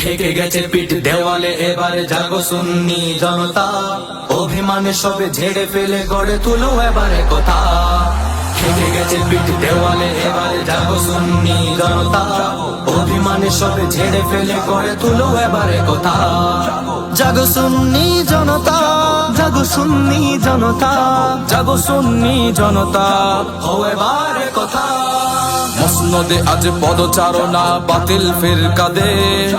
ঠেকে গেছে পিঠ দেওয়ালে, এবারে জাগো সুন্নি জনতা। অভিমানে সবে ঝেড়ে ফেলে গড়ে তুলো এবারে কথা। ঠেকে গেছে পিঠ দেওয়ালে, এবারে জাগো সুন্নি জনতা। অভিমানে সবে ঝেড়ে ফেলে গড়ে তুলো এবারে কথা। জাগো সুন্নি জনতা, জাগো সুন্নি জনতা, জাগো সুন্নি জনতা, হও এবারে কথা। মসনদে আজ পদচারণা বাতিল ফিরকাদের,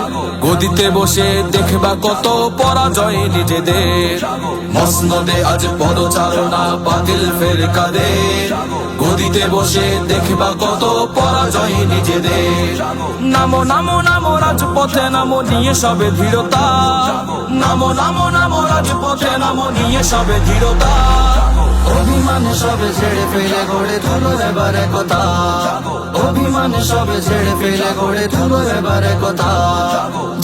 গদিতে বসে দেখবা কত পরাজয় নিজেদের। মসনদে আজ পদচারণা বাতিল ফিরকাদের, গদিতে বসে দেখবা কত পরাজয় নিজেদের। নামো নামো নামো রাজপথে, নামো নিয়ে সবে দৃঢ়তা। নামো নামো নামো রাজপথে, নামো নিয়ে সবে দৃঢ়তা। অভিমান সবে ছেড়ে ফেলে গড়ে তুলো এবারে কথা। অভিমান সবে ছেড়ে ফেলে গড়ে তুলো এবারে কথা।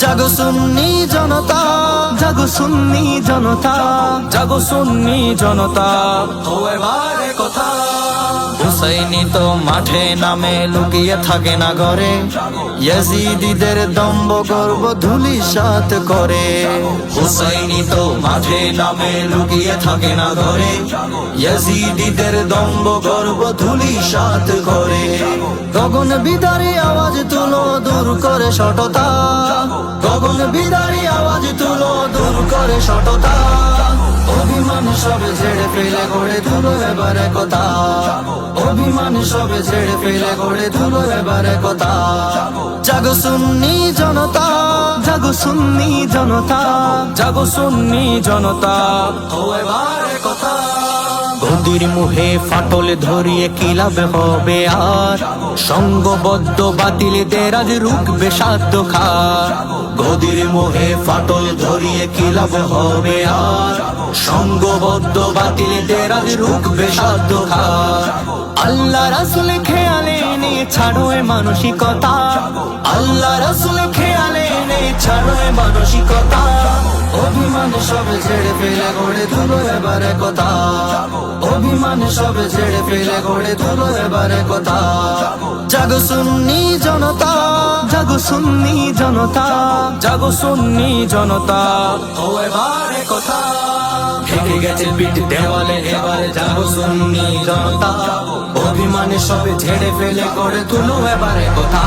জাগো সুন্নি জনতা, জাগো সুন্নি জনতা, জাগো সুন্নি জনতা, হও এবারে কথা। হুসাইনি তো মাঠে নামে, লুকিয়ে থাকে না ঘরে। ইয়াজিদিদের দম্ভ গর্ব ধূলিসাৎ করে। হুসাইনি তো মাঠে নামে, লুকিয়ে থাকে না ঘরে। ইয়াজিদিদের দম্ভ গর্ব ধূলিসাৎ করে। গগন বিদারী আওয়াজ তুলো, দূর করে সটতা। গগন বিদারী আওয়াজ তুলো, দূর করে সটতা। অভিমান সবে ছেড়ে ফেলে গড়ে তুলো এবারে কথা। অভিমান সবে ছেড়ে ফেলে গড়ে তুলো এবারে কথা। জাগো সুন্নি জনতা, জাগো সুন্নি জনতা, জাগো সুন্নি জনতা, হও এবারে কথা। গদির মুহে ফাটল ধরিয়ে কি লাভ হবে আর? সঙ্গবদ্ধ বাতিলদের আজ রুখবে সাধ্য খার। গদির মোহে ফাটল ধরিয়ে কি লাভ হবে আর? সঙ্গবদ্ধ বাতিলদের আজ রুখবে সাধ্য খার। আল্লাহ রাসূল খেয়ালে নে ছাড়ো এ মানসিকতা। আল্লাহ রাসূল খেয়ালে নে ছাড়ো এ মানসিকতা। অভিমান সবে ছেড়ে ফেলে গড়ে তুলো এবারে কথা। অভিমান সবে ছেড়ে ফেলে গড়ে তুলো এবারে কথা। জাগো সুন্নি জনতা, জাগো সুন্নি জনতা, জাগো সুন্নি জনতা, হও এবারে কথা। ঠেকে গেছে পিঠ দেওয়ালে, এবারে জাগো সুন্নি জনতা। অভিমান সবে ছেড়ে ফেলে গড়ে তুলো এবারে কথা।